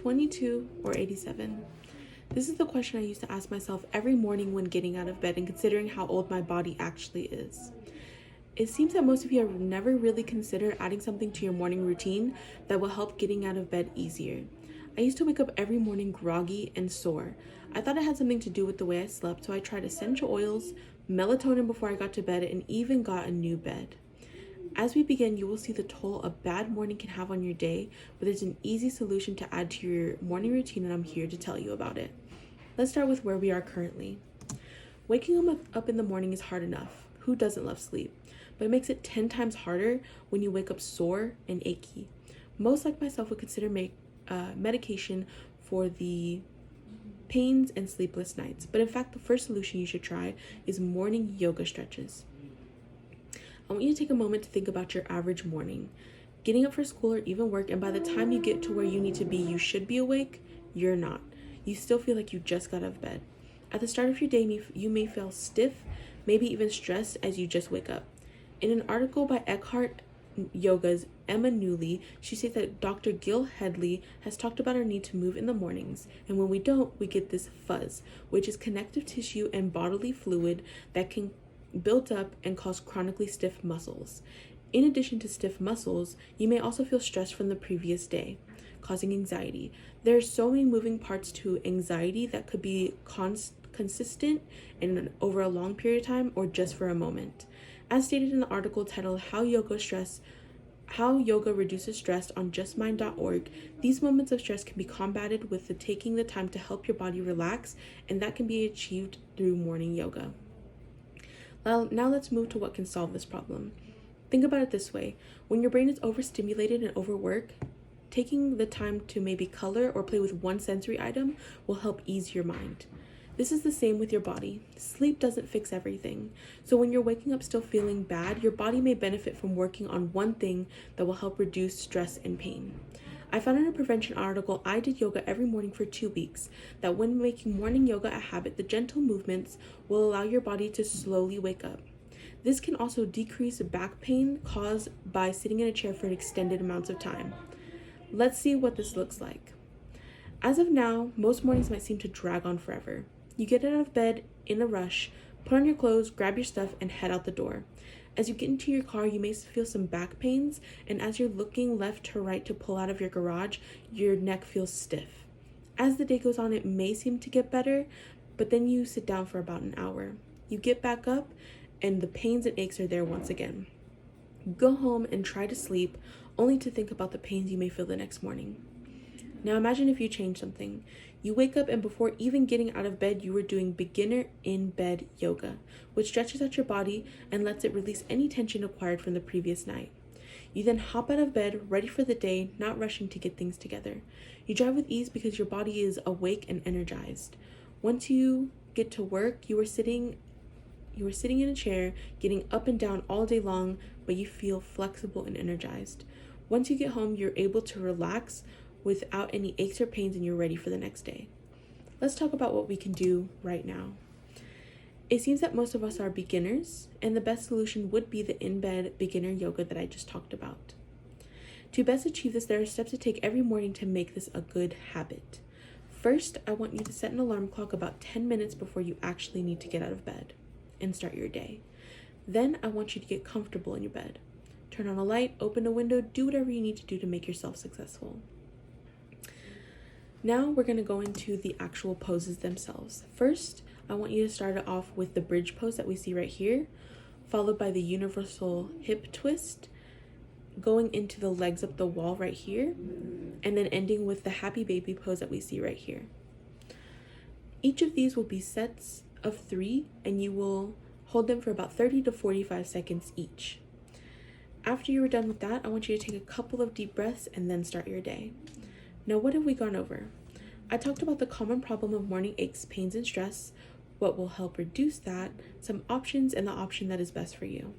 22 or 87? This is the question I used to ask myself every morning when getting out of bed and considering how old my body actually is. It seems that most of you have never really considered adding something to your morning routine that will help getting out of bed easier. I used to wake up every morning groggy and sore. I thought it had something to do with the way I slept, so I tried essential oils, melatonin before I got to bed, and even got a new bed. As we begin, you will see the toll a bad morning can have on your day, but there's an easy solution to add to your morning routine, and I'm here to tell you about it. Let's start with where we are currently. Waking up in the morning is hard enough. Who doesn't love sleep? But it makes it 10 times harder when you wake up sore and achy. Most, like myself, would consider medication for the pains and sleepless nights. But in fact, the first solution you should try is morning yoga stretches. I want you to take a moment to think about your average morning. Getting up for school or even work, and by the time you get to where you need to be, you should be awake, you're not. You still feel like you just got out of bed. At the start of your day, you may feel stiff, maybe even stressed as you just wake up. In an article by Eckhart Yoga's Emma Newley, she says that Dr. Gil Headley has talked about our need to move in the mornings, and when we don't, we get this fuzz, which is connective tissue and bodily fluid that can build up and cause chronically stiff muscles. In addition to stiff muscles, you may also feel stressed from the previous day, causing anxiety. There are so many moving parts to anxiety that could be consistent and over a long period of time or just for a moment. As stated in the article titled How Yoga Reduces Stress on justmind.org, these moments of stress can be combated with taking the time to help your body relax, and that can be achieved through morning yoga. Well, now let's move to what can solve this problem. Think about it this way. When your brain is overstimulated and overworked, taking the time to maybe color or play with one sensory item will help ease your mind. This is the same with your body. Sleep doesn't fix everything. So when you're waking up still feeling bad, your body may benefit from working on one thing that will help reduce stress and pain. I found in a prevention article I did yoga every morning for 2 weeks, that when making morning yoga a habit, the gentle movements will allow your body to slowly wake up. This can also decrease back pain caused by sitting in a chair for extended amounts of time. Let's see what this looks like. As of now, most mornings might seem to drag on forever. You get out of bed in a rush, put on your clothes, grab your stuff, and head out the door. As you get into your car, you may feel some back pains, and as you're looking left to right to pull out of your garage, your neck feels stiff. As the day goes on, it may seem to get better, but then you sit down for about an hour. You get back up, and the pains and aches are there once again. Go home and try to sleep, only to think about the pains you may feel the next morning. Now imagine if you change something. You wake up and before even getting out of bed, you were doing beginner in-bed yoga, which stretches out your body and lets it release any tension acquired from the previous night. You then hop out of bed, ready for the day, not rushing to get things together. You drive with ease because your body is awake and energized. Once you get to work, you were sitting in a chair, getting up and down all day long, but you feel flexible and energized. Once you get home, you're able to relax without any aches or pains, and you're ready for the next day. Let's talk about what we can do right now. It seems that most of us are beginners, and the best solution would be the in-bed beginner yoga that I just talked about. To best achieve this, there are steps to take every morning to make this a good habit. First, I want you to set an alarm clock about 10 minutes before you actually need to get out of bed and start your day. Then I want you to get comfortable in your bed. Turn on a light, open a window, do whatever you need to do to make yourself successful. Now we're going to go into the actual poses themselves. First, I want you to start it off with the bridge pose that we see right here, followed by the universal hip twist, going into the legs up the wall right here, and then ending with the happy baby pose that we see right here. Each of these will be sets of 3, and you will hold them for about 30 to 45 seconds each. After you are done with that, I want you to take a couple of deep breaths and then start your day. Now, what have we gone over? I talked about the common problem of morning aches, pains, and stress, what will help reduce that, some options, and the option that is best for you.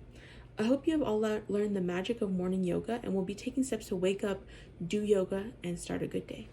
I hope you have all learned the magic of morning yoga and will be taking steps to wake up, do yoga, and start a good day.